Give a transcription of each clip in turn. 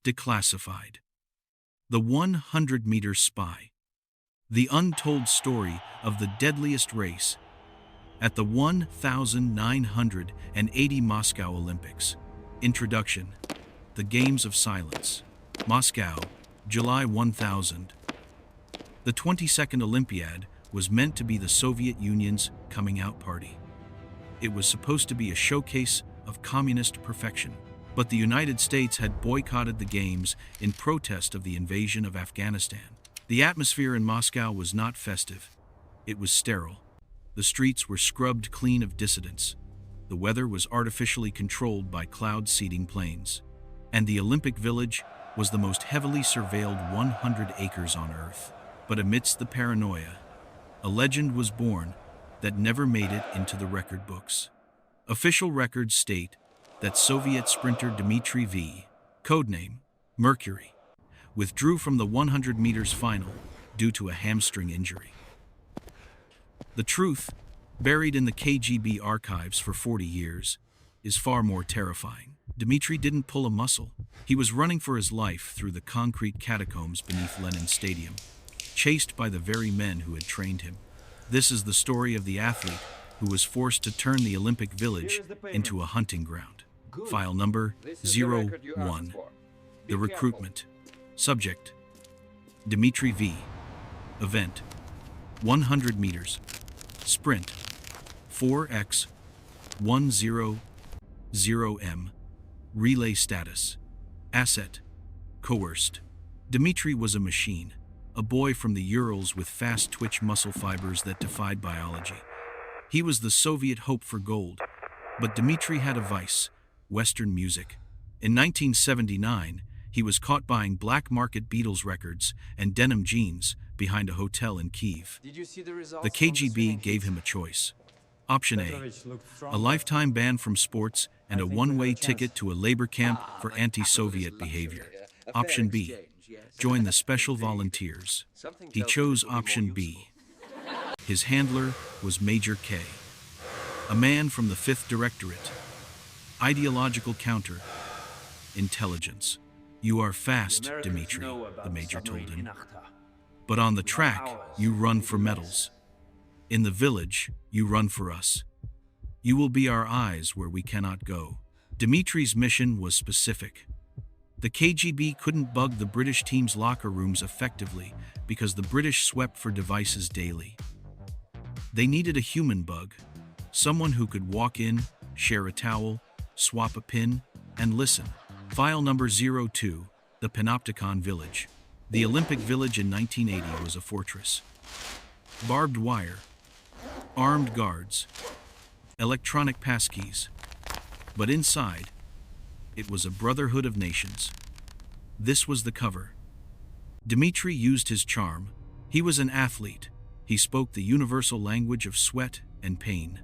Declassified. The 100-meter spy. The untold story of the deadliest race at the 1980 Moscow Olympics. Introduction. The Games of Silence. Moscow, July 1000. The 22nd Olympiad was meant to be the Soviet Union's coming out party. It was supposed to be a showcase of communist perfection. But the United States had boycotted the Games in protest of the invasion of Afghanistan. The atmosphere in Moscow was not festive. It was sterile. The streets were scrubbed clean of dissidents. The weather was artificially controlled by cloud-seeding planes. And the Olympic Village was the most heavily surveilled 100 acres on Earth. But amidst the paranoia, a legend was born that never made it into the record books. Official records state that Soviet sprinter Dmitri V, codename MERCURY, withdrew from the 100 meters final due to a hamstring injury. The truth, buried in the KGB archives for 40 years, is far more terrifying. Dmitri didn't pull a muscle. He was running for his life through the concrete catacombs beneath Lenin Stadium, chased by the very men who had trained him. This is the story of the athlete who was forced to turn the Olympic Village into a hunting ground. File number 01. The Recruitment. Subject: Dmitri V. Event: 100 meters. Sprint: 4x100m. Relay status: Asset: coerced. Dmitri was a machine, a boy from the Urals with fast twitch muscle fibers that defied biology. He was the Soviet hope for gold, but Dmitri had a vice: Western music. In 1979, he was caught buying black market Beatles records and denim jeans behind a hotel in Kyiv. The KGB gave him a choice. Option A, a lifetime ban from sports and a one-way ticket to a labor camp for anti-Soviet behavior. Option B, join the Special Volunteers. He chose option B. His handler was Major K, a man from the 5th Directorate. Ideological counter: intelligence. You are fast, Dmitri, the major told him. But on the track, you run for medals. In the village, you run for us. You will be our eyes where we cannot go. Dmitri's mission was specific. The KGB couldn't bug the British team's locker rooms effectively because the British swept for devices daily. They needed a human bug, someone who could walk in, share a towel, swap a pin, and listen. File number 02, the Panopticon Village. The Olympic Village in 1980 was a fortress. Barbed wire, armed guards, electronic passkeys. But inside, it was a brotherhood of nations. This was the cover. Dmitri used his charm. He was an athlete. He spoke the universal language of sweat and pain.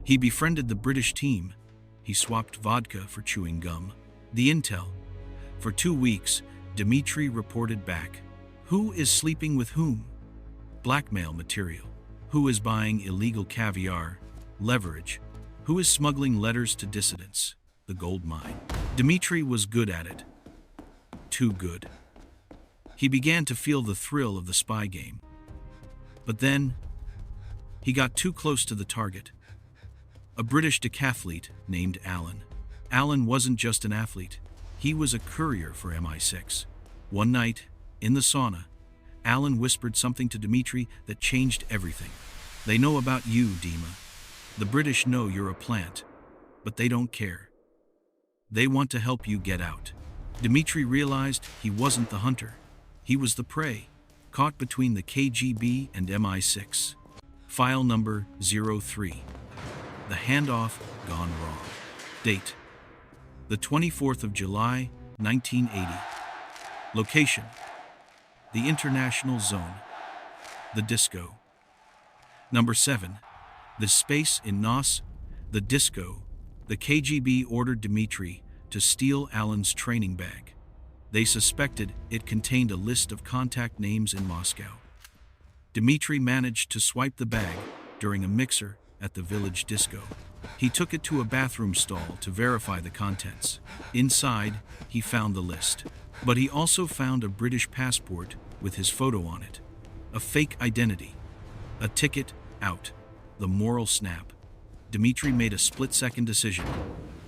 He befriended the British team. He swapped vodka for chewing gum. The intel. For 2 weeks, Dmitri reported back. Who is sleeping with whom? Blackmail material. Who is buying illegal caviar? Leverage. Who is smuggling letters to dissidents? The gold mine. Dmitri was good at it. Too good. He began to feel the thrill of the spy game. But then, he got too close to the target. A British decathlete named Alan. Alan wasn't just an athlete. He was a courier for MI6. One night, in the sauna, Alan whispered something to Dmitri that changed everything. They know about you, Dima. The British know you're a plant, but they don't care. They want to help you get out. Dmitri realized he wasn't the hunter. He was the prey, caught between the KGB and MI6. File number 03. The handoff gone wrong. Date: the 24th of July, 1980. Location: the International Zone. The Disco. Number 7. The space in Nos. The Disco. The KGB ordered Dmitri to steal Alan's training bag. They suspected it contained a list of contact names in Moscow. Dmitri managed to swipe the bag during a mixer at the village disco. He took it to a bathroom stall to verify the contents. Inside, he found the list. But he also found a British passport with his photo on it. A fake identity. A ticket out. The moral snap. Dmitri made a split-second decision.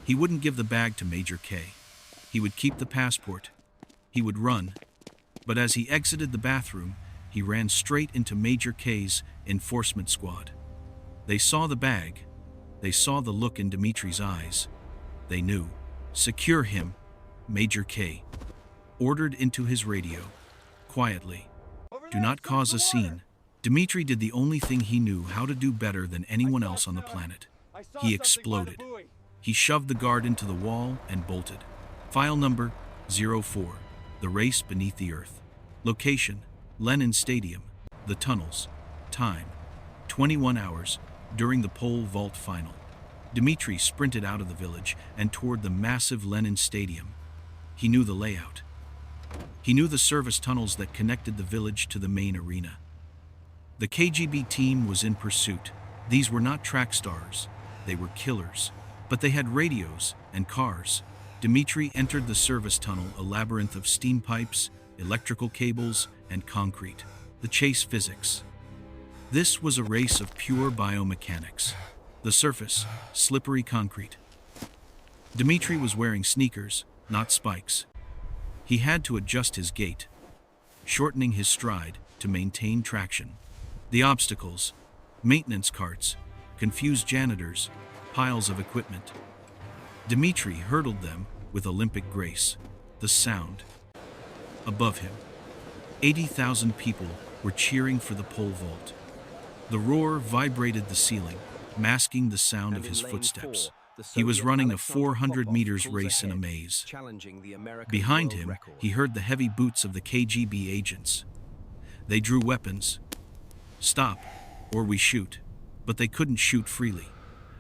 He wouldn't give the bag to Major K. He would keep the passport. He would run. But as he exited the bathroom, he ran straight into Major K's enforcement squad. They saw the bag. They saw the look in Dmitri's eyes. They knew. Secure him, Major K ordered into his radio. Quietly. Do not cause a scene. Dmitri did the only thing he knew how to do better than anyone else on the planet. He exploded. He shoved the guard into the wall and bolted. File number 04. The race beneath the earth. Location, Lenin Stadium. The tunnels. Time, 21 hours, during the pole vault final. Dmitri sprinted out of the village and toward the massive Lenin Stadium. He knew the layout. He knew the service tunnels that connected the village to the main arena. The KGB team was in pursuit. These were not track stars. They were killers. But they had radios and cars. Dmitri entered the service tunnel, a labyrinth of steam pipes, electrical cables, and concrete. The chase physics. This was a race of pure biomechanics. The surface, slippery concrete. Dmitri was wearing sneakers, not spikes. He had to adjust his gait, shortening his stride to maintain traction. The obstacles, maintenance carts, confused janitors, piles of equipment. Dmitri hurdled them with Olympic grace. The sound. Above him, 80,000 people were cheering for the pole vault. The roar vibrated the ceiling, masking the sound of his footsteps. He was running a 400 meters race in a maze. Behind him, he heard the heavy boots of the KGB agents. They drew weapons. Stop, or we shoot. But they couldn't shoot freely.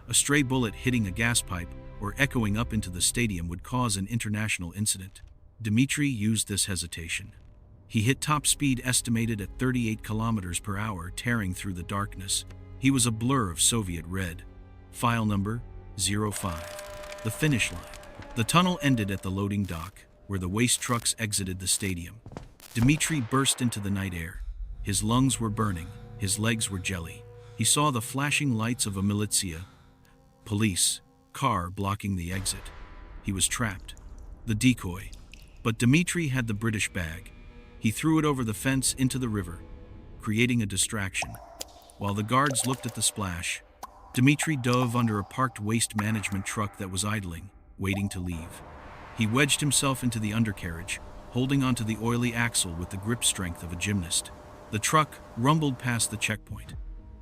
A stray bullet hitting a gas pipe or echoing up into the stadium would cause an international incident. Dmitri used this hesitation. He hit top speed estimated at 38 kilometers per hour, tearing through the darkness. He was a blur of Soviet red. File number 05. The finish line. The tunnel ended at the loading dock, where the waste trucks exited the stadium. Dmitri burst into the night air. His lungs were burning, his legs were jelly. He saw the flashing lights of a militia, police, car blocking the exit. He was trapped. The decoy. But Dmitri had the British bag. He threw it over the fence into the river, creating a distraction. While the guards looked at the splash, Dmitri dove under a parked waste management truck that was idling, waiting to leave. He wedged himself into the undercarriage, holding onto the oily axle with the grip strength of a gymnast. The truck rumbled past the checkpoint.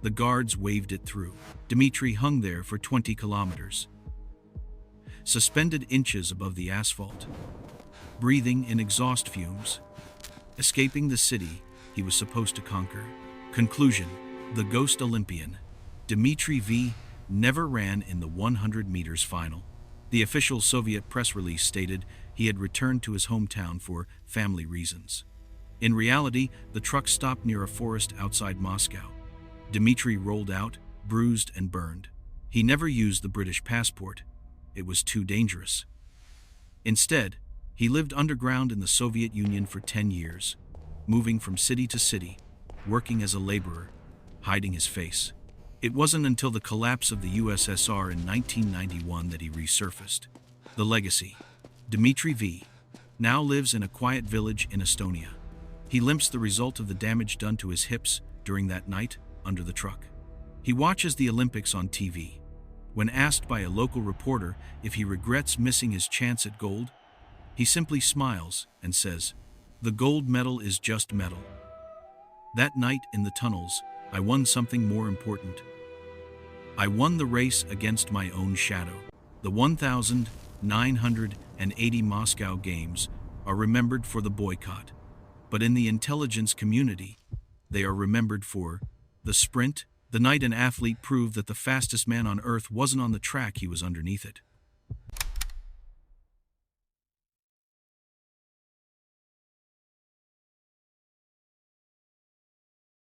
The guards waved it through. Dmitri hung there for 20 kilometers, suspended inches above the asphalt, breathing in exhaust fumes, escaping the city he was supposed to conquer. Conclusion: the Ghost Olympian, Dmitri V, never ran in the 100 meters final. The official Soviet press release stated he had returned to his hometown for family reasons. In reality, the truck stopped near a forest outside Moscow. Dmitri rolled out, bruised and burned. He never used the British passport. It was too dangerous. Instead, he lived underground in the Soviet Union for 10 years, moving from city to city, working as a laborer, hiding his face. It wasn't until the collapse of the USSR in 1991 that he resurfaced. The legacy. Dmitri V now lives in a quiet village in Estonia. He limps the result of the damage done to his hips during that night under the truck. He watches the Olympics on TV. When asked by a local reporter if he regrets missing his chance at gold, he simply smiles and says, "The gold medal is just metal." That night in the tunnels, I won something more important. I won the race against my own shadow. The 1,980 Moscow Games are remembered for the boycott, but in the intelligence community, they are remembered for the sprint, the night an athlete proved that the fastest man on earth wasn't on the track, he was underneath it.